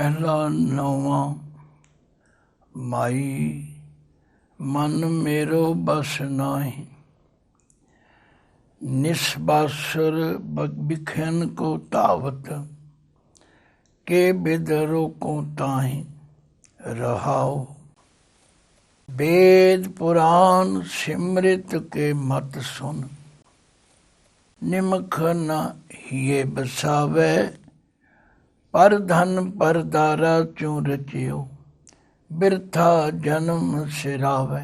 महला नौवां। माई मन मेरो बस नाही, निस्बासुर बिखन को तावत, के बिदरो को ताहि रहाओ। वेद पुराण सिमृत के मत सुन, निमख न हिये बसावे, पर धन पर दारा चूं रचियो, बिरथा जन्म सिरावे।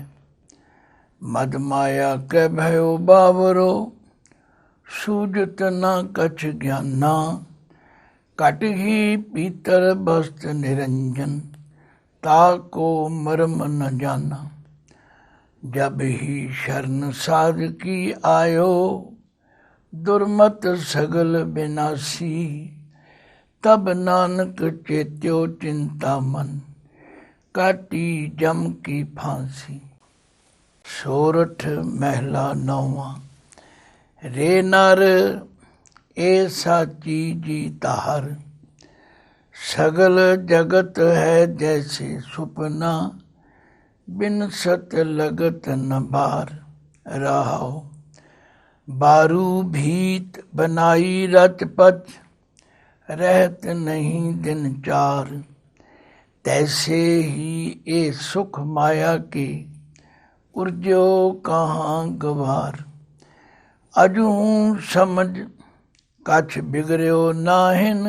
मद माया के भयो बावरो, सूझत न कछ ज्ञाना, कट ही पीतर बस्त निरंजन, ताको मर्म न जाना। जब ही शरण साध की आयो, दुर्मत सगल विनाशी, तब नानक चेत्यो चिंता मन, काटी जम की फांसी। सोरठ महला नौवां। रे नर ए साची जी ताहर, सगल जगत है जैसे सुपना, बिन सत लगत न बार रहाओ। बारू भीत बनाई रच पच, रहत नहीं दिन चार, तैसे ही ए सुख माया के, उर्जो कहाँ गवार। अजूं समझ कछ बिगड़ो नाहिन,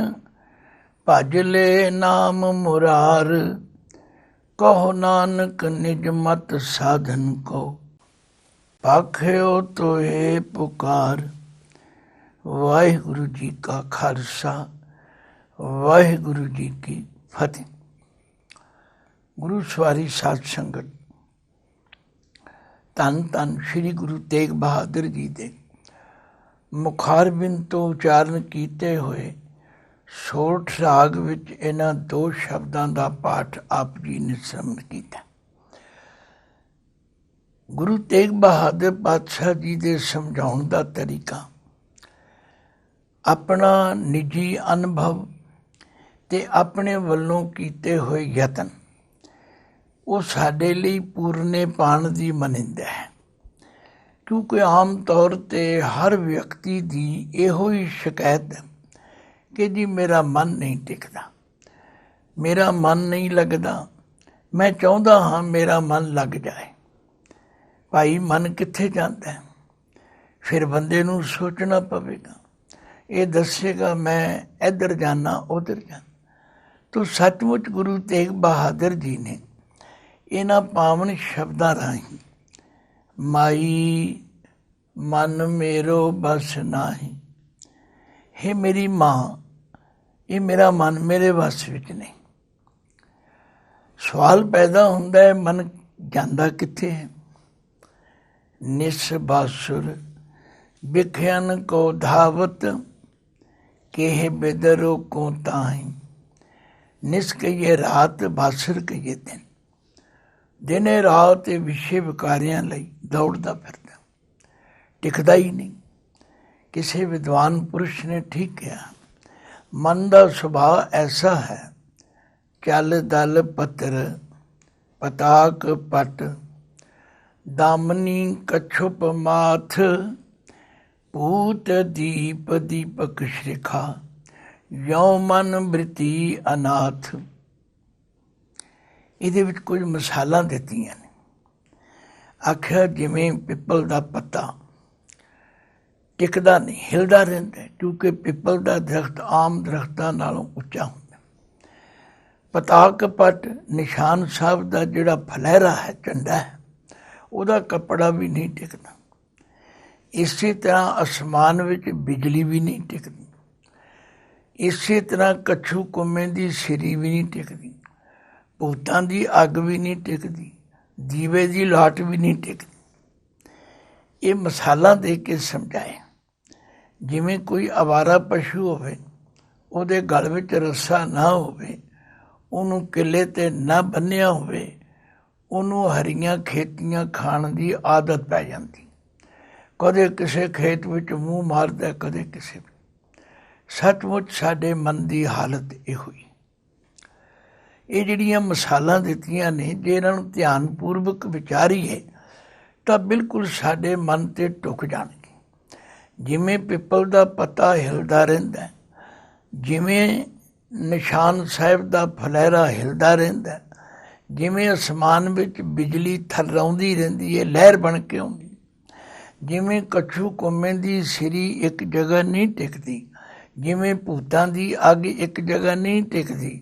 भज ले नाम मुरार, कहो नानक निज मत साधन को, पाखियो तो हे पुकार। वाहिगुरु जी का खालसा, वाहिगुरु जी की फतेह। गुरु सवारी साध संगत, धन धन श्री गुरु तेग बहादुर जी दे मुखारबिंद तो उचारण कीते होए सोरठ राग विच इन्हां दो शब्दां दा पाठ आप जी ने समझ कीता। गुरु तेग बहादुर पातशाह जी दे समझाउण दा तरीका अपना निजी अनुभव ते अपने वल्लों कीते होए यतन वो साडे लई पूरने पाण दी मनिंदा है, क्योंकि आम तौर ते हर व्यक्ति दी इहो ही शिकायत है कि जी मेरा मन नहीं टिकदा, मेरा मन नहीं लगदा, मैं चाहुंदा हाँ मेरा मन लग जाए। भाई मन कित्थे जांदा है? फिर बंदे नूं सोचना पवेगा, ये दसेगा मैं इधर जाना उधर जाना। तो सचमुच गुरु तेग बहादुर जी ने इन्हां पावन शब्दां राहीं माई मन मेरो बस नाही, हे मेरी माँ ये मेरा मन मेरे वस विच नहीं। सवाल पैदा हुंदा है मन जांदा कित्थे है? निस बासुर बिखयन को धावत, केह बिदरो को ताहि। निस कहिए रात, बासुर कहिए दिन। दिने रात विषय विकारियां लई दौड़दा फिरदा, टिकदा ही नहीं। किसी विद्वान पुरुष ने ठीक कहा, मन का सुभाव ऐसा है, चल दल पत्र पताक पट, दामनी कछुप माथ, भूत दीप दीपक श्रिखा, यौ मन बृति अनाथ। ਇਹਦੇ ਵਿੱਚ ਕੁਝ ਮਿਸਾਲਾਂ ਦਿੱਤੀਆਂ ਨੇ। ਆਖਿਆ ਜਿਵੇਂ ਪਿੱਪਲ ਦਾ ਪੱਤਾ ਟਿਕਦਾ ਨਹੀਂ, ਹਿਲਦਾ ਰਹਿੰਦਾ, ਕਿਉਂਕਿ ਪਿੱਪਲ ਦਾ ਦਰਖਤ ਆਮ ਦਰਖਤਾਂ ਨਾਲੋਂ ਉੱਚਾ ਹੁੰਦਾ। ਪਤਾਕ ਪੱਟ ਨਿਸ਼ਾਨ ਸਾਹਿਬ ਦਾ ਜਿਹੜਾ ਫਲਹਿਰਾ ਹੈ, ਝੰਡਾ ਹੈ, ਉਹਦਾ ਕੱਪੜਾ ਵੀ ਨਹੀਂ ਟਿਕਦਾ। ਇਸੇ ਤਰ੍ਹਾਂ ਅਸਮਾਨ ਵਿੱਚ ਬਿਜਲੀ ਵੀ ਨਹੀਂ ਟਿਕਦੀ। ਇਸੇ ਤਰ੍ਹਾਂ ਕੱਛੂ ਕੁੰਮੇ ਦੀ ਸਿਰੀ ਵੀ ਨਹੀਂ ਟਿਕਦੀ। ਭੂਤਾਂ ਦੀ ਅੱਗ ਵੀ ਨਹੀਂ ਟਿਕਦੀ, ਦੀਵੇ ਦੀ ਲਾਟ ਵੀ ਨਹੀਂ ਟਿਕਦੀ। ਇਹ ਮਿਸਾਲਾਂ ਦੇ ਕੇ ਸਮਝਾਏ। ਜਿਵੇਂ ਕੋਈ ਅਵਾਰਾ ਪਸ਼ੂ ਹੋਵੇ, ਉਹਦੇ ਗਲ ਵਿੱਚ ਰੱਸਾ ਨਾ ਹੋਵੇ, ਉਹਨੂੰ ਕਿੱਲੇ 'ਤੇ ਨਾ ਬੰਨ੍ਹਿਆ ਹੋਵੇ, ਉਹਨੂੰ ਹਰੀਆਂ ਖੇਤੀਆਂ ਖਾਣ ਦੀ ਆਦਤ ਪੈ ਜਾਂਦੀ। ਕਦੇ ਕਿਸੇ ਖੇਤ ਵਿੱਚ ਮੂੰਹ ਮਾਰਦਾ, ਕਦੇ ਕਿਸੇ ਵਿੱਚ। ਸੱਚਮੁੱਚ ਸਾਡੇ ਮਨ ਦੀ ਹਾਲਤ ਇਹੋ ਹੀ। ਇਹ ਜਿਹੜੀਆਂ ਮਿਸਾਲਾਂ ਦਿੱਤੀਆਂ ਨੇ, ਜੇ ਇਹਨਾਂ ਨੂੰ ਧਿਆਨਪੂਰਵਕ ਵਿਚਾਰੀਏ ਤਾਂ ਬਿਲਕੁਲ ਸਾਡੇ ਮਨ 'ਤੇ ਢੁੱਕ ਜਾਣਗੇ। ਜਿਵੇਂ ਪਿੱਪਲ ਦਾ ਪੱਤਾ ਹਿਲਦਾ ਰਹਿੰਦਾ, ਜਿਵੇਂ ਨਿਸ਼ਾਨ ਸਾਹਿਬ ਦਾ ਫਲੈਰਾ ਹਿਲਦਾ ਰਹਿੰਦਾ, ਜਿਵੇਂ ਅਸਮਾਨ ਵਿੱਚ ਬਿਜਲੀ ਥਰਰਾਉਂਦੀ ਰਹਿੰਦੀ ਹੈ, ਲਹਿਰ ਬਣ ਕੇ ਆਉਂਦੀ, ਜਿਵੇਂ ਕੱਛੂ ਕੁੰਮੇ ਦੀ ਸਿਰੀ ਇੱਕ ਜਗ੍ਹਾ ਨਹੀਂ ਟਿਕਦੀ, ਜਿਵੇਂ ਭੂਤਾਂ ਦੀ ਅੱਗ ਇੱਕ ਜਗ੍ਹਾ ਨਹੀਂ ਟਿਕਦੀ,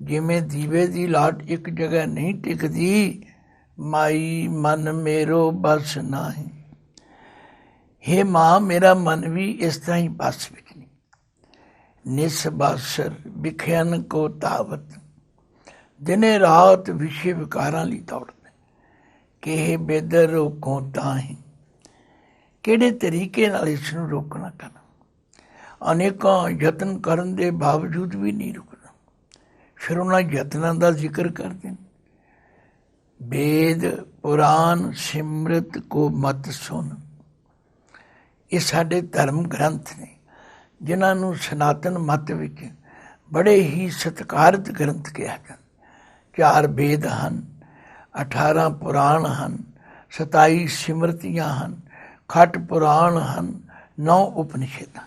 ਜਿਵੇਂ ਦੀਵੇ ਦੀ ਲਾਟ ਇੱਕ ਜਗ੍ਹਾ ਨਹੀਂ ਟਿਕਦੀ, ਮਾਈ ਮਨ ਮੇਰੋ ਬਸ ਨਾਹੀਂ। ਹੇ ਮਾਂ, ਮੇਰਾ ਮਨ ਵੀ ਇਸ ਤਰ੍ਹਾਂ ਹੀ ਬਸ ਵਿੱਚ ਨਹੀਂ। ਨਿਸ ਬਾਸਰ ਵਿਖਿਆਨ ਕੋ ਤਾਵਤ, ਦਿਨੇ ਰਾਤ ਵਿਸ਼ੇ ਵਿਕਾਰਾਂ ਲਈ ਦੌੜਦੇ, ਕਿਹ ਬੇਦਰ ਰੋਕੋ ਤਾਂ ਹੀ। ਕਿਹੜੇ ਤਰੀਕੇ ਨਾਲ ਇਸ ਨੂੰ ਰੋਕਣਾ ਕਰਨਾ? ਅਨੇਕਾਂ ਯਤਨ ਕਰਨ ਦੇ ਬਾਵਜੂਦ ਵੀ ਨਹੀਂ ਰੁਕਦਾ। ਫਿਰ ਉਹਨਾਂ ਯਤਨਾਂ ਦਾ ਜ਼ਿਕਰ ਕਰਦੇ ਨੇ, ਵੇਦ ਪੁਰਾਨ ਸਿਮਰਤ ਕੋ ਮਤ ਸੁਣ। ਇਹ ਸਾਡੇ ਧਰਮ ਗ੍ਰੰਥ ਨੇ, ਜਿਨ੍ਹਾਂ ਨੂੰ ਸਨਾਤਨ ਮਤ ਵਿੱਚ ਬੜੇ ਹੀ ਸਤਿਕਾਰਤ ਗ੍ਰੰਥ ਕਿਹਾ ਜਾਂਦਾ। 4 ਵੇਦ ਹਨ, 18 ਪੁਰਾਣ ਹਨ, 27 ਸਿਮਰਤੀਆਂ ਹਨ, ਖਟ ਪੁਰਾਣ ਹਨ, 9 ਉਪਨਿਸ਼ਦਾਂ।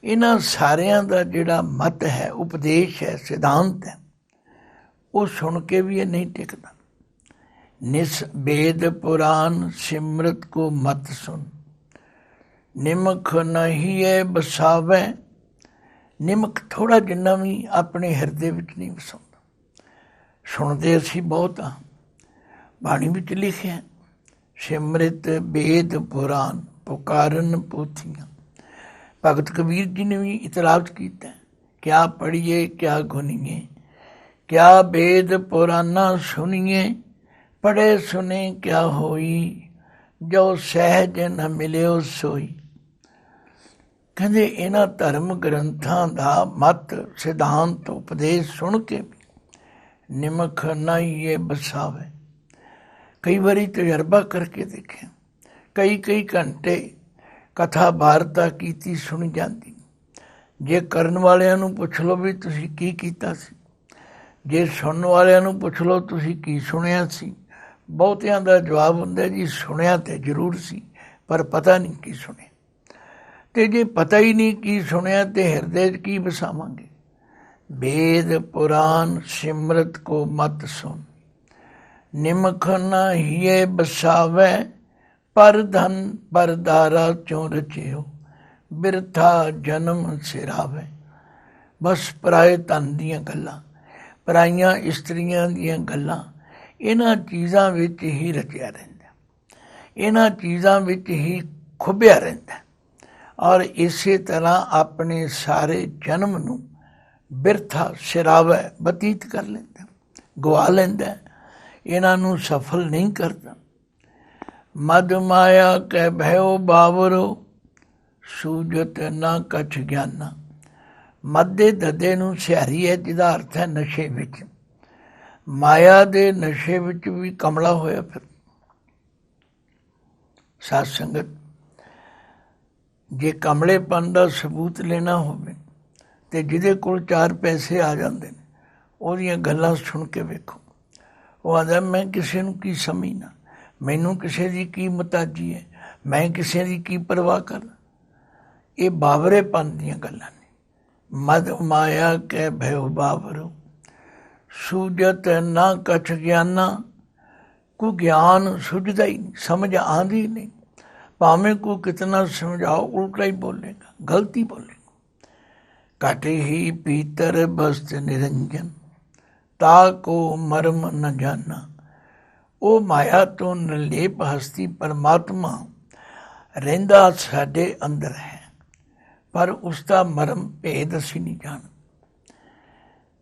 ਇਹਨਾਂ ਸਾਰਿਆਂ ਦਾ ਜਿਹੜਾ ਮਤ ਹੈ, ਉਪਦੇਸ਼ ਹੈ, ਸਿਧਾਂਤ ਹੈ, ਉਹ ਸੁਣ ਕੇ ਵੀ ਇਹ ਨਹੀਂ ਟਿਕਦਾ। ਨਿਸ ਵੇਦ ਪੁਰਾਨ ਸਿਮਰਤ ਕੋ ਮਤ ਸੁਣ, ਨਿਮਕ ਨਹੀਂ ਹੈ ਬਸਾਵੇ। ਨਿਮਕ ਥੋੜ੍ਹਾ ਜਿੰਨਾ ਵੀ ਆਪਣੇ ਹਿਰਦੇ ਵਿੱਚ ਨਹੀਂ ਵਸਾਉਂਦਾ। ਸੁਣਦੇ ਅਸੀਂ ਬਹੁਤ ਹਾਂ, ਬਾਣੀ ਵਿੱਚ ਲਿਖਿਆ, ਸਿਮਰਿਤ ਵੇਦ ਪੁਰਾਨ ਪੁਕਾਰਨ ਪੋਥੀਆਂ। ਭਗਤ ਕਬੀਰ ਜੀ ਨੇ ਵੀ ਇਤਲਾਫ ਕੀਤਾ, ਕਿਆ ਪੜ੍ਹੀਏ ਕਿਆ ਗੁਨੀਏ, ਕਿਆ ਵੇਦ ਪੁਰਾਨਾ ਸੁਣੀਏ, ਪੜ੍ਹੇ ਸੁਨੇ ਕਿਆ ਹੋਈ, ਜੋ ਸਹਿਜ ਨ ਮਿਲਿਓ ਸੋਈ। ਕਹਿੰਦੇ ਇਹਨਾਂ ਧਰਮ ਗ੍ਰੰਥਾਂ ਦਾ ਮਤ ਸਿਧਾਂਤ ਉਪਦੇਸ਼ ਸੁਣ ਕੇ ਵੀ ਨਿਮਖ ਨਹੀਂ ਇਹ ਬਸਾਵੇ। ਕਈ ਵਾਰੀ ਤਜਰਬਾ ਕਰਕੇ ਦੇਖਿਆ, ਕਈ ਘੰਟੇ ਕਥਾ ਵਾਰਤਾ ਕੀਤੀ ਸੁਣੀ ਜਾਂਦੀ। ਜੇ ਕਰਨ ਵਾਲਿਆਂ ਨੂੰ ਪੁੱਛ ਲਓ ਵੀ ਤੁਸੀਂ ਕੀ ਕੀਤਾ ਸੀ, ਜੇ ਸੁਣਨ ਵਾਲਿਆਂ ਨੂੰ ਪੁੱਛ ਲਓ ਤੁਸੀਂ ਕੀ ਸੁਣਿਆ ਸੀ, ਬਹੁਤਿਆਂ ਦਾ ਜਵਾਬ ਹੁੰਦਾ ਜੀ ਸੁਣਿਆ ਤੇ ਜ਼ਰੂਰ ਸੀ ਪਰ ਪਤਾ ਨਹੀਂ ਕੀ ਸੁਣਿਆ। ਤੇ ਜੇ ਪਤਾ ਹੀ ਨਹੀਂ ਕੀ ਸੁਣਿਆ ਤੇ ਹਿਰਦੇ 'ਚ ਕੀ ਵਸਾਵਾਂਗੇ? ਵੇਦ ਪੁਰਾਨ ਸਿਮਰਤ ਕੋ ਮਤ ਸੁਣ, ਨਿਮਖ ਨਾ ਹੀਏ ਬਸਾਵੇ, ਪਰ ਧਨ ਪਰ ਦਾਰਾ ਚੋਂ ਰਚਿਓ, ਬਿਰਥਾ ਜਨਮ ਸਿਰਾਵੇ। ਬਸ ਪਰਾਏ ਧਨ ਦੀਆਂ ਗੱਲਾਂ, ਪਰਾਈਆਂ ਇਸਤਰੀਆਂ ਦੀਆਂ ਗੱਲਾਂ, ਇਹਨਾਂ ਚੀਜ਼ਾਂ ਵਿੱਚ ਹੀ ਰਚਿਆ ਰਹਿੰਦਾ, ਇਹਨਾਂ ਚੀਜ਼ਾਂ ਵਿੱਚ ਹੀ ਖੁੱਭਿਆ ਰਹਿੰਦਾ, ਔਰ ਇਸੇ ਤਰ੍ਹਾਂ ਆਪਣੇ ਸਾਰੇ ਜਨਮ ਨੂੰ ਬਿਰਥਾ ਸਿਰਾਵੇ ਬਤੀਤ ਕਰ ਲੈਂਦਾ, ਗਵਾ ਲੈਂਦਾ, ਇਹਨਾਂ ਨੂੰ ਸਫਲ ਨਹੀਂ ਕਰਦਾ। ਮਦ ਮਾਇਆ ਕਹਿ ਭਇਓ ਬਾਵਰੋ, ਸੂਝਤ ਨਾ ਕਛ ਗਿਆਨਾ। ਮਦ ਦੇ ਦੱਦੇ ਨੂੰ ਸਿਹਾਰੀ ਹੈ, ਜਿਹਦਾ ਅਰਥ ਹੈ ਨਸ਼ੇ ਵਿੱਚ। ਮਾਇਆ ਦੇ ਨਸ਼ੇ ਵਿੱਚ ਵੀ ਕਮਲਾ ਹੋਇਆ ਫਿਰ। ਸਾਧ ਸੰਗਤ, ਜੇ ਕਮਲੇਪਨ ਦਾ ਸਬੂਤ ਲੈਣਾ ਹੋਵੇ ਤੇ ਜਿਹਦੇ ਕੋਲ 4 ਪੈਸੇ ਆ ਜਾਂਦੇ ਨੇ, ਉਹਦੀਆਂ ਗੱਲਾਂ ਸੁਣ ਕੇ ਵੇਖੋ। ਉਹ ਆਂਦਾ ਮੈਂ ਕਿਸੇ ਨੂੰ ਕੀ ਸਮਝਣਾ, ਮੈਨੂੰ ਕਿਸੇ ਦੀ ਕੀ ਮੁਤਾਜੀ ਹੈ, ਮੈਂ ਕਿਸੇ ਦੀ ਕੀ ਪਰਵਾਹ ਕਰਦਾ। ਇਹ ਬਾਵਰੇਪਨ ਦੀਆਂ ਗੱਲਾਂ ਨੇ। ਮਦ ਮਾਇਆ ਕਹਿ ਭਇਓ ਬਾਵਰੋ, ਸੂਝਤ ਨਾ ਕਛ ਗਿਆਨਾ। ਕੋਈ ਗਿਆਨ ਸੁਝਦਾ ਹੀ ਨਹੀਂ, ਸਮਝ ਆਉਂਦੀ ਨਹੀਂ। ਭਾਵੇਂ ਕੋ ਕਿਤਨਾ ਸਮਝਾਓ ਉਲਟਾ ਹੀ ਬੋਲੇਗਾ, ਗਲਤੀ ਬੋਲੇਗਾ। ਘਟ ਹੀ ਪੀਤਰ ਬਸਤ ਨਿਰੰਜਨ, ਤਾ ਕੋ ਮਰਮ ਨ ਜਾਨਾ। ਉਹ ਮਾਇਆ ਤੋਂ ਨਿਰਲੇਪ ਹਸਤੀ ਪਰਮਾਤਮਾ ਰਹਿੰਦਾ ਸਾਡੇ ਅੰਦਰ ਹੈ, ਪਰ ਉਸ ਦਾ ਮਰਮ ਭੇਦ ਅਸੀਂ ਨਹੀਂ ਜਾਣਦੇ।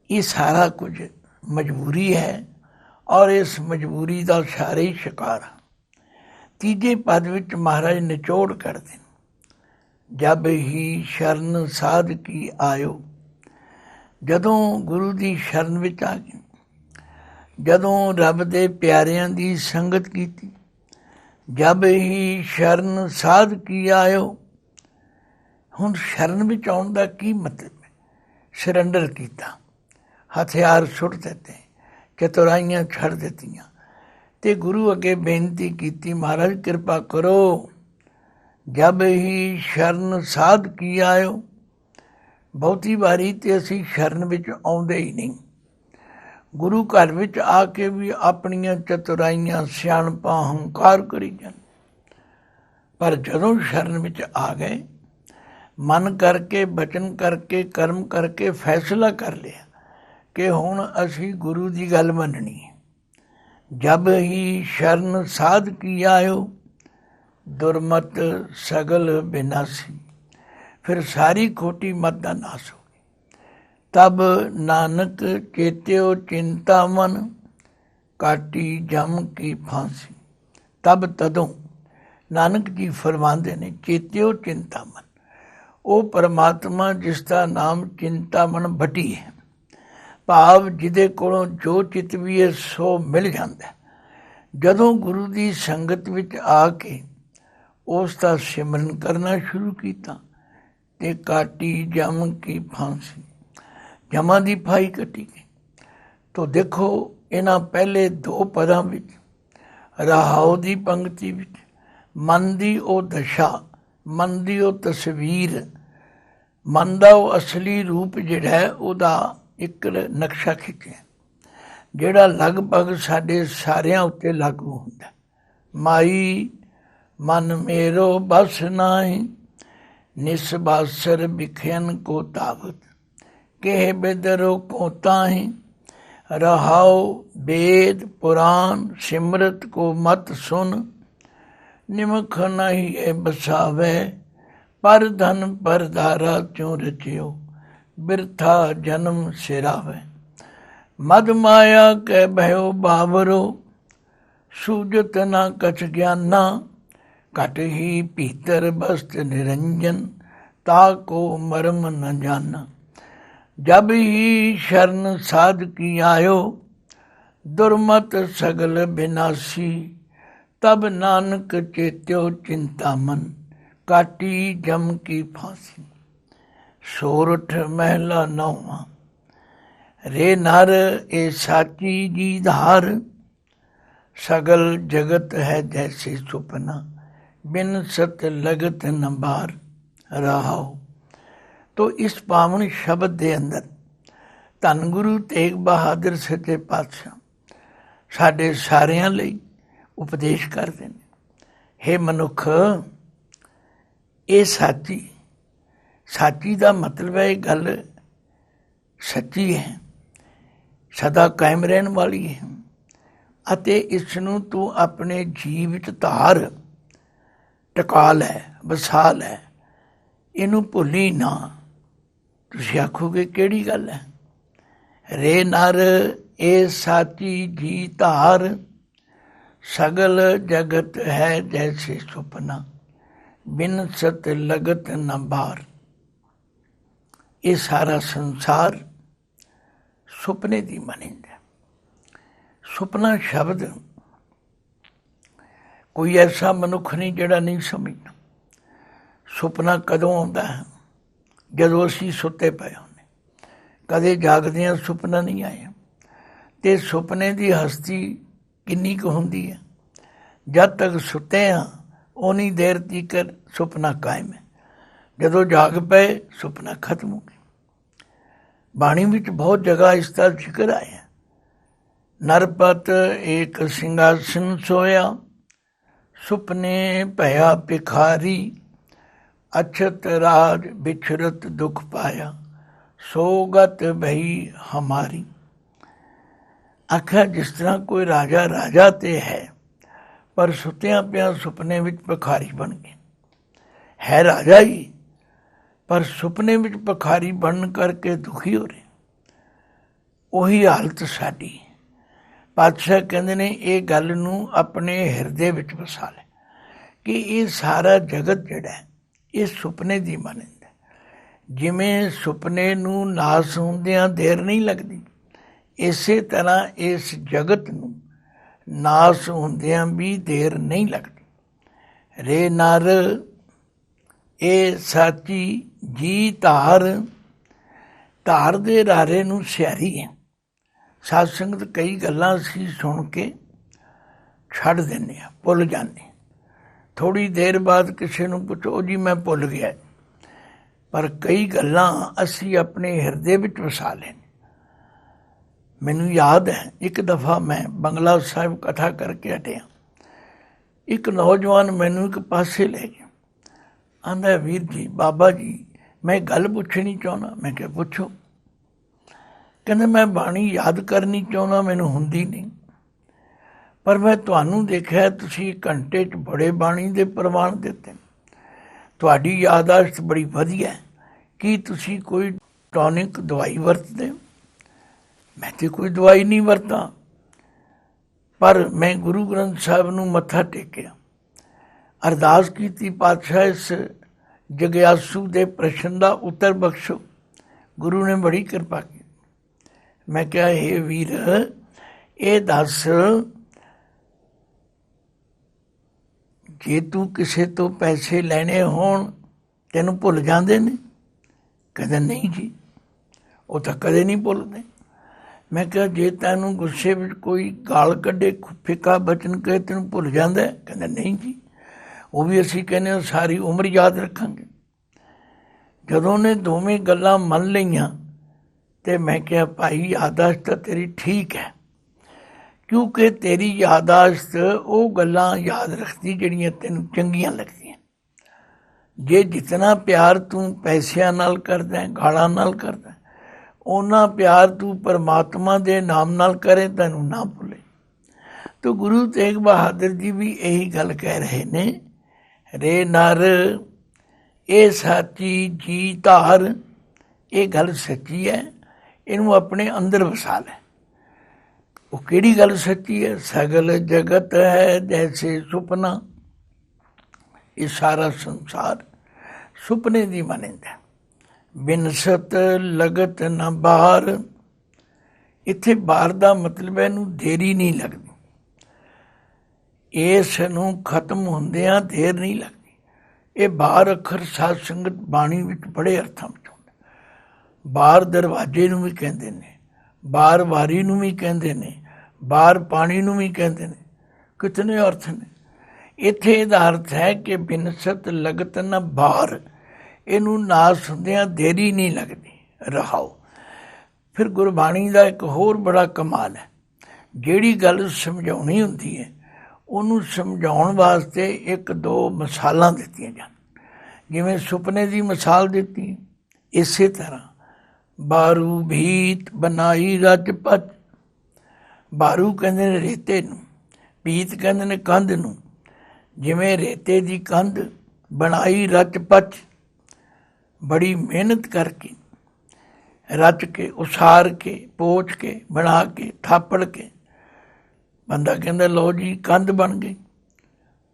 ਇਹ ਸਾਰਾ ਕੁਝ ਮਜਬੂਰੀ ਹੈ, ਔਰ ਇਸ ਮਜਬੂਰੀ ਦਾ ਸਾਰੇ ਹੀ ਸ਼ਿਕਾਰ ਹਾਂ। ਤੀਜੇ ਪਦ ਵਿੱਚ ਮਹਾਰਾਜ ਨਿਚੋੜ ਕਰਦੇ ਨੇ, ਜਬ ਹੀ ਸ਼ਰਨ ਸਾਧ ਕੀ ਆਇਓ। ਜਦੋਂ ਗੁਰੂ ਦੀ ਸ਼ਰਨ ਵਿੱਚ ਆ ਗਏ, ਜਦੋਂ ਰੱਬ ਦੇ ਪਿਆਰਿਆਂ ਦੀ ਸੰਗਤ ਕੀਤੀ, ਜਬ ਹੀ ਸ਼ਰਨ ਸਾਧ ਕੀ ਆਇਓ। ਹੁਣ ਸ਼ਰਨ ਵਿੱਚ ਆਉਣ ਦਾ ਕੀ ਮਤਲਬ ਹੈ? ਸਰੈਂਡਰ ਕੀਤਾ, ਹਥਿਆਰ ਸੁੱਟ ਦਿੱਤੇ, ਚਤੁਰਾਈਆਂ ਛੱਡ ਦਿੱਤੀਆਂ ਤੇ ਗੁਰੂ ਅੱਗੇ ਬੇਨਤੀ ਕੀਤੀ, ਮਹਾਰਾਜ ਕਿਰਪਾ ਕਰੋ, ਜਬ ਹੀ ਸ਼ਰਨ ਸਾਧ ਕੀ ਆਇਓ। ਬਹੁਤੀ ਵਾਰੀ ਤੇ ਅਸੀਂ ਸ਼ਰਨ ਵਿੱਚ ਆਉਂਦੇ ਹੀ ਨਹੀਂ। ਗੁਰੂ ਘਰ ਵਿੱਚ ਆ ਕੇ ਵੀ ਆਪਣੀਆਂ ਚਤੁਰਾਈਆਂ, ਸਿਆਣਪਾਂ, ਹੰਕਾਰ ਕਰੀ ਜਾਂਦੇ। ਪਰ ਜਦੋਂ ਸ਼ਰਨ ਵਿੱਚ ਆ ਗਏ, ਮਨ ਕਰਕੇ, ਬਚਨ ਕਰਕੇ, ਕਰਮ ਕਰਕੇ ਫੈਸਲਾ ਕਰ ਲਿਆ ਕਿ ਹੁਣ ਅਸੀਂ ਗੁਰੂ ਦੀ ਗੱਲ ਮੰਨਣੀ ਹੈ। ਜਬ ਹੀ ਸ਼ਰਨ ਸਾਧ ਕੀ ਆਇਓ, ਦੁਰਮਤ ਸਗਲ ਬਿਨਾਸੀ। ਫਿਰ ਸਾਰੀ ਖੋਟੀ ਮਤ ਦਾ ਨਾਸ ਹੋ ਗਿਆ। ਤਬ ਨਾਨਕ ਚੇਤਿਓ ਚਿੰਤਾ ਮਨ, ਕਾਟੀ ਜਮ ਕੀ ਫਾਂਸੀ। ਤਬ ਤਦੋਂ ਨਾਨਕ ਜੀ ਫਰਮਾਉਂਦੇ ਨੇ, ਚੇਤਿਓ ਚਿੰਤਾ ਮਨ, ਉਹ ਪਰਮਾਤਮਾ ਜਿਸ ਦਾ ਨਾਮ ਚਿੰਤਾਮਨ ਭੱਟੀ ਹੈ, ਭਾਵ ਜਿਹਦੇ ਕੋਲੋਂ ਜੋ ਚਿਤ ਵੀ ਹੈ ਸੋ ਮਿਲ ਜਾਂਦਾ। ਜਦੋਂ ਗੁਰੂ ਦੀ ਸੰਗਤ ਵਿੱਚ ਆ ਕੇ ਉਸ ਦਾ ਸਿਮਰਨ ਕਰਨਾ ਸ਼ੁਰੂ ਕੀਤਾ ਤੇ ਕਾਟੀ ਜਮ ਕੀ ਫਾਂਸੀ, ਜਮਾਂ ਦੀ ਫਾਈ ਕੱਟੀ ਗਈ। ਤੋ ਦੇਖੋ ਇਹਨਾਂ ਪਹਿਲੇ ਦੋ ਪਦਾਂ ਵਿੱਚ, ਰਹਾਉ ਦੀ ਪੰਕਤੀ ਵਿੱਚ, ਮਨ ਦੀ ਉਹ ਦਸ਼ਾ, ਮਨ ਦੀ ਉਹ ਤਸਵੀਰ, ਮਨ ਦਾ ਉਹ ਅਸਲੀ ਰੂਪ ਜਿਹੜਾ ਹੈ, ਉਹਦਾ ਇੱਕ ਨਕਸ਼ਾ ਖਿੱਚਿਆ, ਜਿਹੜਾ ਲਗਭਗ ਸਾਡੇ ਸਾਰਿਆਂ ਉੱਤੇ ਲਾਗੂ ਹੁੰਦਾ। ਮਾਈ ਮਨ ਮੇਰੋ ਬਸ ਨਾਹੀਂ, ਨਿਸਬਾਸਰ ਬਿਖਿਆਨ ਕੋ ਤਾਵਤ, ਕਹਿ ਬਿਦਰੋ ਕੋ ਤਾਹੀਂ, ਰਹਾਉ वेद पुराण सिमरत को मत सुन, निमख नहीं है बसावे, पर धन पर धारा क्यों रचियो, बिरथा जन्म सिरावे। मद माया के भयो बावरो, सूजत न कछ ज्ञाना, कट ही भीतर बस्त निरंजन, ताको मर्म न जाना। जब ही शरण साध की आयो, दुर्मत सगल बिनासी, तब नानक चेत्यो चिंता मन, काटी जम की फांसी। सोरठ महला नौवां। रे नर ए साची जी धार, सगल जगत है जैसे सुपना, बिन सत लगत न बार रहाओ। तो इस पावन शब्द दे अंदर धन गुरु तेग बहादुर सच्चे पातशाह ਸਾਡੇ ਸਾਰਿਆਂ ਲਈ ਉਪਦੇਸ਼ ਕਰਦੇ ਨੇ, ਹੇ ਮਨੁੱਖ, ਇਹ ਸਾਚੀ, ਸਾਚੀ ਦਾ ਮਤਲਬ ਹੈ ਇਹ ਗੱਲ ਸੱਚੀ ਹੈ, ਸਦਾ ਕਾਇਮ ਰਹਿਣ ਵਾਲੀ ਹੈ, ਅਤੇ ਇਸ ਨੂੰ ਤੂੰ ਆਪਣੇ ਜੀਵ ਵਿੱਚ ਧਾਰ, ਟਿਕਾ ਲੈ, ਵਸਾ ਲੈ, ਇਹਨੂੰ ਭੁੱਲੀ ਨਾ। ਤੁਸੀਂ ਆਖੋਗੇ ਕਿਹੜੀ ਗੱਲ ਹੈ? ਰੇ ਨਰ ਇਹ ਸਾਚੀ ਜੀ ਧਾਰ, ਸਗਲ ਜਗਤ ਹੈ ਜੈਸੇ ਸੁਪਨਾ, ਬਿਨ ਸਤ ਲਗਤ ਨ ਬਾਰ। ਇਹ ਸਾਰਾ ਸੰਸਾਰ ਸੁਪਨੇ ਦੀ ਮਾਨੰਦ ਹੈ। ਸੁਪਨਾ ਸ਼ਬਦ ਕੋਈ ਐਸਾ ਮਨੁੱਖ ਨਹੀਂ ਜਿਹੜਾ ਨਹੀਂ ਸਮਝਦਾ। ਸੁਪਨਾ ਕਦੋਂ ਆਉਂਦਾ ਹੈ? ਜਦੋਂ ਅਸੀਂ ਸੁੱਤੇ ਪਏ ਹੁੰਦੇ, ਕਦੇ ਜਾਗਦਿਆਂ ਸੁਪਨਾ ਨਹੀਂ ਆਇਆ। ਤੇ ਸੁਪਨੇ ਦੀ ਹਸਤੀ ਕਿੰਨੀ ਕੁ ਹੁੰਦੀ ਹੈ? ਜਦ ਤੱਕ ਸੁੱਤੇ ਹਾਂ ਓਨੀ ਦੇਰ ਤੀਕਰ ਸੁਪਨਾ ਕਾਇਮ ਹੈ, ਜਦੋਂ ਜਾਗ ਪਏ ਸੁਪਨਾ ਖਤਮ ਹੋ ਗਿਆ। ਬਾਣੀ ਵਿੱਚ ਬਹੁਤ ਜਗ੍ਹਾ ਇਸ ਦਾ ਜ਼ਿਕਰ ਆਇਆ। ਨਰਪਤ ਏਕ ਸਿੰਘਾਸਨ ਸੋਇਆ, ਸੁਪਨੇ ਭਇਆ ਭਿਖਾਰੀ, ਅਛਤ ਰਾਜ ਬਿਛਰਤ ਦੁਖ ਪਾਇਆ, ਸੋਗਤ ਭਈ ਹਮਾਰੀ। ਆਖਿਆ ਜਿਸ ਤਰ੍ਹਾਂ ਕੋਈ ਰਾਜਾ ਰਾਜਾ ਤੇ ਹੈ, ਪਰ ਸੁੱਤਿਆਂ ਪਿਆ ਸੁਪਨੇ ਵਿੱਚ ਭਿਖਾਰੀ ਬਣ ਗਿਆ। ਹੈ ਰਾਜਾ ਹੀ, ਪਰ ਸੁਪਨੇ ਵਿੱਚ ਭਿਖਾਰੀ ਬਣਨ ਕਰਕੇ ਦੁਖੀ ਹੋ ਰਿਹਾ। ਉਹੀ ਹਾਲਤ ਸਾਡੀ। ਪਾਤਸ਼ਾਹ ਕਹਿੰਦੇ ਨੇ ਇਹ ਗੱਲ ਨੂੰ ਆਪਣੇ ਹਿਰਦੇ ਵਿੱਚ ਵਸਾ ਲੈ ਕਿ ਇਹ ਸਾਰਾ ਜਗਤ ਜਿਹੜਾ ਹੈ ਇਹ ਸੁਪਨੇ ਦੀ ਮਾਨੰਦ ਹੈ। ਜਿਵੇਂ ਸੁਪਨੇ ਨੂੰ ਨਾਸ ਹੁੰਦਿਆਂ ਦੇਰ ਨਹੀਂ ਲੱਗਦੀ, ਇਸੇ ਤਰ੍ਹਾਂ ਇਸ ਜਗਤ ਨੂੰ ਨਾਸ ਹੁੰਦਿਆਂ ਵੀ ਦੇਰ ਨਹੀਂ ਲੱਗਦੀ। ਰੇ ਨਰ ਇਹ ਸਾਚੀ ਜੀ ਧਾਰ, ਧਾਰ ਦੇ ਰਾਰੇ ਨੂੰ ਸਿਆਰੀ ਹੈ। ਸਾਧ ਸੰਗਤ ਕਈ ਗੱਲਾਂ ਅਸੀਂ ਸੁਣ ਕੇ ਛੱਡ ਦਿੰਦੇ ਹਾਂ, ਭੁੱਲ ਜਾਂਦੇ। ਥੋੜ੍ਹੀ ਦੇਰ ਬਾਅਦ ਕਿਸੇ ਨੂੰ ਪੁੱਛੋ ਜੀ ਮੈਂ ਭੁੱਲ ਗਿਆ, ਪਰ ਕਈ ਗੱਲਾਂ ਅਸੀਂ ਆਪਣੇ ਹਿਰਦੇ ਵਿੱਚ ਵਸਾ ਲੈਂਦੇ। ਮੈਨੂੰ ਯਾਦ ਹੈ ਇੱਕ ਦਫਾ ਮੈਂ ਬੰਗਲਾ ਸਾਹਿਬ ਕਥਾ ਕਰਕੇ ਹਟਿਆ, ਇੱਕ ਨੌਜਵਾਨ ਮੈਨੂੰ ਇੱਕ ਪਾਸੇ ਲੈ ਗਿਆ, ਆਂਦਾ ਵੀਰ ਜੀ ਬਾਬਾ ਜੀ ਮੈਂ ਗੱਲ ਪੁੱਛਣੀ ਚਾਹੁੰਦਾ। ਮੈਂ ਕਿਹਾ ਪੁੱਛੋ। ਕਹਿੰਦਾ ਮੈਂ ਬਾਣੀ ਯਾਦ ਕਰਨੀ ਚਾਹੁੰਦਾ, ਮੈਨੂੰ ਹੁੰਦੀ ਨਹੀਂ, ਪਰ ਮੈਂ ਤੁਹਾਨੂੰ ਦੇਖਿਆ ਤੁਸੀਂ ਘੰਟੇ 'ਚ ਬੜੇ ਬਾਣੀ ਦੇ ਪ੍ਰਮਾਣ ਦਿੱਤੇ, ਤੁਹਾਡੀ ਯਾਦਾਸ਼ਤ ਬੜੀ ਵਧੀਆ, ਕੀ ਤੁਸੀਂ ਕੋਈ ਟੌਨਿਕ ਦਵਾਈ ਵਰਤਦੇ ਹੋ? ਮੈਂ ਤਾਂ ਕੋਈ ਦਵਾਈ ਨਹੀਂ ਵਰਤਾਂ, ਪਰ ਮੈਂ ਗੁਰੂ ਗ੍ਰੰਥ ਸਾਹਿਬ ਨੂੰ ਮੱਥਾ ਟੇਕਿਆ, ਅਰਦਾਸ ਕੀਤੀ ਪਾਤਸ਼ਾਹ ਇਸ ਜਗਿਆਸੂ ਦੇ ਪ੍ਰਸ਼ਨ ਦਾ ਉੱਤਰ ਬਖਸ਼ੋ। ਗੁਰੂ ਨੇ ਬੜੀ ਕਿਰਪਾ ਕੀਤੀ। ਮੈਂ ਕਿਹਾ ਇਹ ਵੀਰ ਇਹ ਦੱਸ, ਜੇ ਤੂੰ ਕਿਸੇ ਤੋਂ ਪੈਸੇ ਲੈਣੇ ਹੋਣ ਤੈਨੂੰ ਭੁੱਲ ਜਾਂਦੇ ਨੇ? ਕਹਿੰਦਾ ਨਹੀਂ ਜੀ, ਉਹ ਤਾਂ ਕਦੇ ਨਹੀਂ ਭੁੱਲਦੇ। ਮੈਂ ਕਿਹਾ ਜੇ ਤੈਨੂੰ ਗੁੱਸੇ ਵਿੱਚ ਕੋਈ ਗਾਲ ਕੱਢੇ, ਫਿੱਕਾ ਬਚਨ ਕਹੇ, ਤੈਨੂੰ ਭੁੱਲ ਜਾਂਦਾ? ਕਹਿੰਦਾ ਨਹੀਂ ਜੀ, ਉਹ ਵੀ ਅਸੀਂ ਕਹਿੰਦੇ ਹਾਂ ਸਾਰੀ ਉਮਰ ਯਾਦ ਰੱਖਾਂਗੇ। ਜਦੋਂ ਉਹਨੇ ਦੋਵੇਂ ਗੱਲਾਂ ਮੰਨ ਲਈਆਂ ਤੇ ਮੈਂ ਕਿਹਾ ਭਾਈ ਯਾਦਾਸ਼ਤ ਤਾਂ ਤੇਰੀ ਠੀਕ ਹੈ, ਕਿਉਂਕਿ ਤੇਰੀ ਯਾਦਾਸ਼ਤ ਉਹ ਗੱਲਾਂ ਯਾਦ ਰੱਖਦੀ ਜਿਹੜੀਆਂ ਤੈਨੂੰ ਚੰਗੀਆਂ ਲੱਗਦੀਆਂ। ਜੇ ਜਿਤਨਾ ਪਿਆਰ ਤੂੰ ਪੈਸਿਆਂ ਨਾਲ ਕਰਦਾ, ਗਾਲਾਂ ਨਾਲ ਕਰਦਾ, ਓਨਾ ਪਿਆਰ ਤੂੰ ਪਰਮਾਤਮਾ ਦੇ ਨਾਮ ਨਾਲ ਕਰੇ, ਤੈਨੂੰ ਨਾ ਭੁੱਲੇ। ਤਾਂ ਗੁਰੂ ਤੇਗ ਬਹਾਦਰ ਜੀ ਵੀ ਇਹੀ ਗੱਲ ਕਹਿ ਰਹੇ ਨੇ, ਰੇ ਨਰ ਇਹ ਸਾਚੀ ਜੀ ਧਾਰ, ਇਹ ਗੱਲ ਸੱਚੀ ਹੈ, ਇਹਨੂੰ ਆਪਣੇ ਅੰਦਰ ਵਸਾ ਲੈ। ਉਹ ਕਿਹੜੀ ਗੱਲ ਸੱਚੀ ਹੈ? ਸਗਲ ਜਗਤ ਹੈ ਜੈਸੇ ਸੁਪਨਾ, ਇਹ ਸਾਰਾ ਸੰਸਾਰ ਸੁਪਨੇ ਦੀ ਮਾਨੰਦਾ। ਬਿਨਸਤ ਲਗਤ ਨਾ ਬਾਹਰ, ਇੱਥੇ ਬਾਹਰ ਦਾ ਮਤਲਬ ਇਹਨੂੰ ਦੇਰੀ ਨਹੀਂ ਲੱਗਦੀ, ਇਸ ਨੂੰ ਖਤਮ ਹੁੰਦਿਆਂ ਦੇਰ ਨਹੀਂ ਲੱਗਦੀ। ਇਹ ਬਾਹਰ ਅੱਖਰ ਸਾਧ ਸੰਗਤ ਬਾਣੀ ਵਿੱਚ ਬੜੇ ਅਰਥਾਂ ਵਿੱਚ ਹੁੰਦਾ। ਬਾਹਰ ਦਰਵਾਜ਼ੇ ਨੂੰ ਵੀ ਕਹਿੰਦੇ ਨੇ, ਬਾਹਰ ਵਾਰੀ ਨੂੰ ਵੀ ਕਹਿੰਦੇ ਨੇ, ਬਾਹਰ ਪਾਣੀ ਨੂੰ ਵੀ ਕਹਿੰਦੇ ਨੇ, ਕਿਤਨੇ ਅਰਥ ਨੇ। ਇੱਥੇ ਇਹਦਾ ਅਰਥ ਹੈ ਕਿ ਬਿਨਸਤ ਲਗਤ ਨਾ ਬਾਹਰ, ਇਹਨੂੰ ਨਾਸ ਹੁੰਦਿਆਂ ਦੇਰੀ ਨਹੀਂ ਲੱਗਦੀ, ਰਹਾਓ। ਫਿਰ ਗੁਰਬਾਣੀ ਦਾ ਇੱਕ ਹੋਰ ਬੜਾ ਕਮਾਲ ਹੈ, ਜਿਹੜੀ ਗੱਲ ਸਮਝਾਉਣੀ ਹੁੰਦੀ ਹੈ ਉਹਨੂੰ ਸਮਝਾਉਣ ਵਾਸਤੇ ਇੱਕ ਦੋ ਮਿਸਾਲਾਂ ਦਿੱਤੀਆਂ ਜਾਣ। ਜਿਵੇਂ ਸੁਪਨੇ ਦੀ ਮਿਸਾਲ ਦਿੱਤੀ, ਇਸੇ ਤਰ੍ਹਾਂ ਬਾਰੂ ਭੀਤ ਬਣਾਈ ਰਜ ਪਚ, ਬਾਰੂ ਕਹਿੰਦੇ ਨੇ ਰੇਤੇ ਨੂੰ, ਭੀਤ ਕਹਿੰਦੇ ਨੇ ਕੰਧ ਨੂੰ। ਜਿਵੇਂ ਰੇਤੇ ਦੀ ਕੰਧ ਬਣਾਈ ਰਚ ਪਚ, ਬੜੀ ਮਿਹਨਤ ਕਰਕੇ ਰਚ ਕੇ, ਉਸਾਰ ਕੇ, ਪੋਚ ਕੇ, ਬਣਾ ਕੇ, ਥਾਪੜ ਕੇ, ਬੰਦਾ ਕਹਿੰਦਾ ਲਓ ਜੀ ਕੰਧ ਬਣ ਗਈ,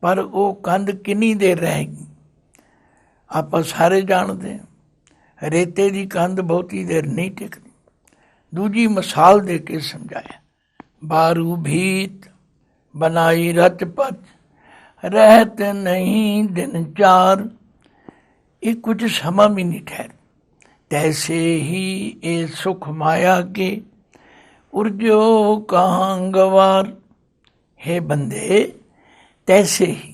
ਪਰ ਉਹ ਕੰਧ ਕਿੰਨੀ ਦੇਰ ਰਹੇਗੀ? ਆਪਾਂ ਸਾਰੇ ਜਾਣਦੇ ਹਾਂ ਰੇਤੇ ਦੀ ਕੰਧ ਬਹੁਤੀ ਦੇਰ ਨਹੀਂ ਟਿਕਦੀ। ਦੂਜੀ ਮਿਸਾਲ ਦੇ ਕੇ ਸਮਝਾਇਆ, ਬਾਰੂ ਭੀਤ ਬਣਾਈ ਰਚ ਪਚ, ਰਹਿਤ ਨਹੀਂ ਦਿਨ ਚਾਰ, ਇਹ ਕੁਝ ਸਮਾਂ ਵੀ ਨਹੀਂ ਠਹਿਰ। ਤੈਸੇ ਹੀ ਇਹ ਸੁਖ ਮਾਇਆ ਕੇ ਉਰਜੋ ਕਹਾਂ ਗਵਾਰ, ਹੈ ਬੰਦੇ ਤੈਸੇ ਹੀ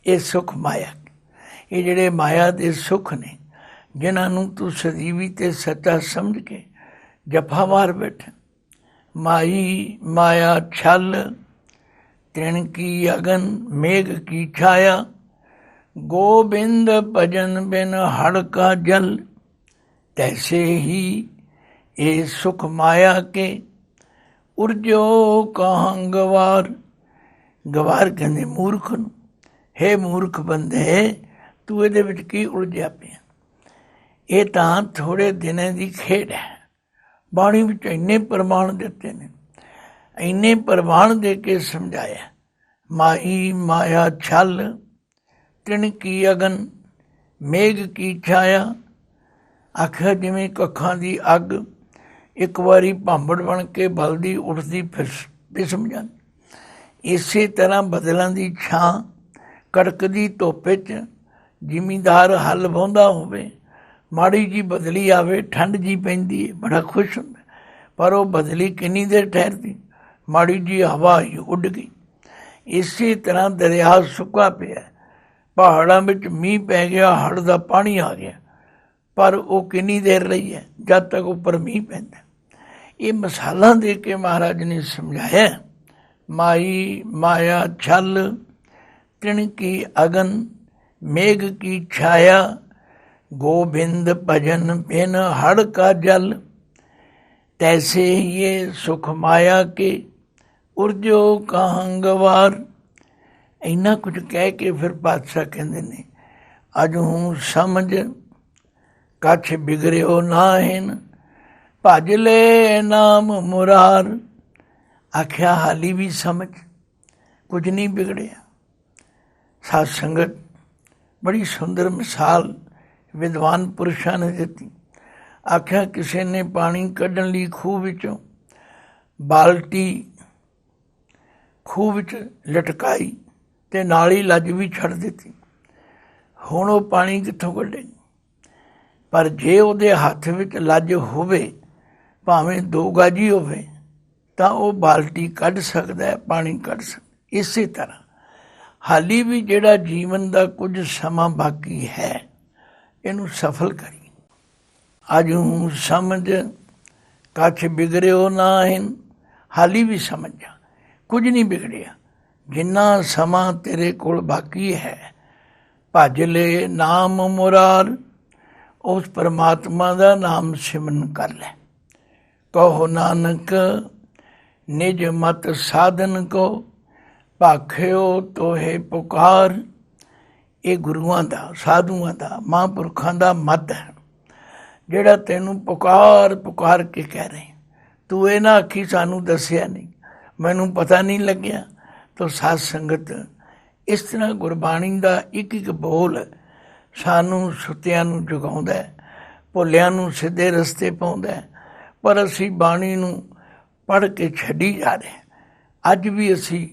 ਇਹ ਸੁਖ ਮਾਇਆ, ਇਹ ਜਿਹੜੇ ਮਾਇਆ ਦੇ ਸੁੱਖ ਨੇ ਜਿਨ੍ਹਾਂ ਨੂੰ ਤੂੰ ਸਦੀਵੀ ਤੇ ਸੱਚਾ ਸਮਝ ਕੇ ਜਫਾ ਮਾਰ ਬੈਠਾ। ਮਾਈ ਮਾਇਆ ਛਲ, ਤ੍ਰਿਣ ਕੀ ਅਗਨ ਮੇਘ ਕੀ ਛਾਇਆ, ਗੋਬਿੰਦ ਭਜਨ ਬਿਨ ਹੜ ਕਾ ਜਲ, ਤੈਸੇ ਹੀ ਇਹ ਸੁਖ ਮਾਇਆ ਕੇ ਉਰਜੋ ਕਹਾਂ ਗਵਾਰ। ਗਵਾਰ ਕਹਿੰਦੇ ਮੂਰਖ ਨੂੰ, ਹੇ ਮੂਰਖ ਬੰਦੇ ਤੂੰ ਇਹਦੇ ਵਿੱਚ ਕੀ ਉਲਝਿਆ ਪਿਆ? ਇਹ ਤਾਂ ਥੋੜ੍ਹੇ ਦਿਨਾਂ ਦੀ ਖੇਡ ਹੈ। ਬਾਣੀ ਵਿੱਚ ਇੰਨੇ ਪ੍ਰਮਾਣ ਦਿੱਤੇ ਨੇ, ਇੰਨੇ ਪ੍ਰਮਾਣ ਦੇ ਕੇ ਸਮਝਾਇਆ। ਮਾਈ ਮਾਇਆ ਛਲ, ਤ੍ਰਿਣ ਕੀ ਅਗਨ ਮੇਘ ਕੀ ਛਾਇਆ, ਆਖਿਆ ਜਿਵੇਂ ਕੱਖਾਂ ਦੀ ਅੱਗ ਇੱਕ ਵਾਰੀ ਭਾਂਬੜ ਬਣ ਕੇ ਬਲਦੀ ਉੱਠਦੀ ਫਿਸਮ ਜਾਂਦੀ, ਇਸੇ ਤਰ੍ਹਾਂ ਬਦਲਾਂ ਦੀ ਛਾਂ ਕੜਕਦੀ ਧੁੱਪ 'ਚ ਜ਼ਿਮੀਂਦਾਰ ਹਲ ਵਾਹੁੰਦਾ ਹੋਵੇ, ਮਾੜੀ ਜੀ ਬਦਲੀ ਆਵੇ, ਠੰਡ ਜੀ ਪੈਂਦੀ ਹੈ, ਬੜਾ ਖੁਸ਼ ਹੁੰਦਾ, ਪਰ ਉਹ ਬਦਲੀ ਕਿੰਨੀ ਦੇਰ ਠਹਿਰਦੀ, ਮਾੜੀ ਜੀ ਹਵਾ ਹੀ ਉੱਡ ਗਈ। ਇਸੇ ਤਰ੍ਹਾਂ ਦਰਿਆ ਸੁੱਕਾ ਪਿਆ, ਪਹਾੜਾਂ ਵਿੱਚ ਮੀਂਹ ਪੈ ਗਿਆ, ਹੜ੍ਹ ਦਾ ਪਾਣੀ ਆ ਗਿਆ, ਪਰ ਉਹ ਕਿੰਨੀ ਦੇਰ ਲਈ ਹੈ, ਜਦ ਤੱਕ ਉੱਪਰ ਮੀਂਹ ਪੈਂਦਾ। ਇਹ ਮਿਸਾਲਾਂ ਦੇ ਕੇ ਮਹਾਰਾਜ ਨੇ ਸਮਝਾਇਆ, ਮਾਈ ਮਾਇਆ ਛਲ ਤਿਣ ਕੀ ਅਗਨ ਮੇਘ ਕੀ ਛਾਇਆ, गोविंद भजन बिन हड़ का जल, तैसे ये सुख माया के उर्जो कहाँ गवार। इन्ना कुछ कह के फिर पातशाह कहते ने, अज हूँ समझ कछ बिगड़ो नाहिन, भज ले नाम मुरार। आख्या हाली भी समझ, कुछ नहीं बिगड़िया। साध संगत बड़ी सुंदर मिसाल विद्वान पुरुषों ने दी। आख्या किसी ने पानी कढ़न लई खूह विचों बाल्टी खूह विच लटकाई ते नाल ही लज भी छड़ दिती। हुण वो पानी कित्थों कढेगी? पर जे उहदे हत्थ विच लज होवे, भावें 2 गज ही होवे, तां वो बाल्टी कढ सकदा है, पानी कढ सकदा। इसे तरह हाली भी जिहड़ा जीवन का कुछ समा बाकी है, इनू सफल करी। अज हूँ समझ कछ बिगड़ो नाहिन, हाली भी समझ जा, कुछ नहीं बिगड़िया। जिन्ना समा तेरे कोल बाकी है, भज ले नाम मुरार, उस परमात्मा का नाम सिमरन कर ले। कहो नानक निज मत साधन को, भाख्यो तोहे पुकार। ये गुरुआं दा, साधुआं दा, महापुरखां दा मत है, जिहड़ा तैनूं पुकार पुकार के कह रहे। तू ये ना आखी सानू दसिया नहीं, मैनूं पता नहीं लग्या। तो साध संगत इस तरह गुरबाणी का एक एक बोल सानू सुत्तियां नूं जगाउंदा है, भुल्लियां नूं सीधे रस्ते पाउंदा है। पर असीं बाणी नूं पढ़ के छड्डी जा रहे हैं। अज भी असीं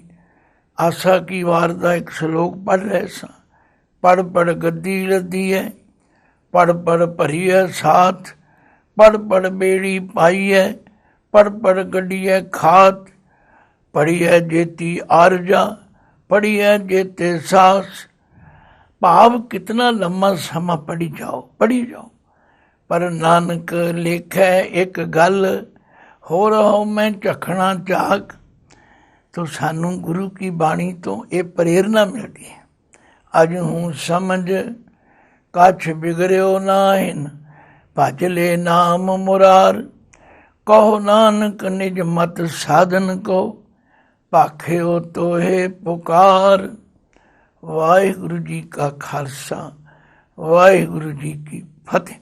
आसा की वार का एक श्लोक पढ़ रहे सां, पढ़ पढ़ गद्दी लद्दी है, पढ़ पढ़ भरी है साथ, पढ़ पढ़ बेड़ी पाई है, पढ़ पढ़ गड्डी है खात, पढ़ी है जेती आरजा, पढ़ी है जेते सास। भाव कितना लम्मा समा पढ़ी जाओ, पर नानक लेखै एक गल, हो रहा मैं झखना झाक। तो सानू गुरु की बाणी तो ये प्रेरणा मिलती है। अज हूँ समझ कछ बिगड़ो नाहिन, भज ले नाम मुरार। कहो नानक निज मत साधन को, भाख्यो तोहे पुकार। वाहिगुरु जी का खालसा, वाहिगुरु जी की फतेह।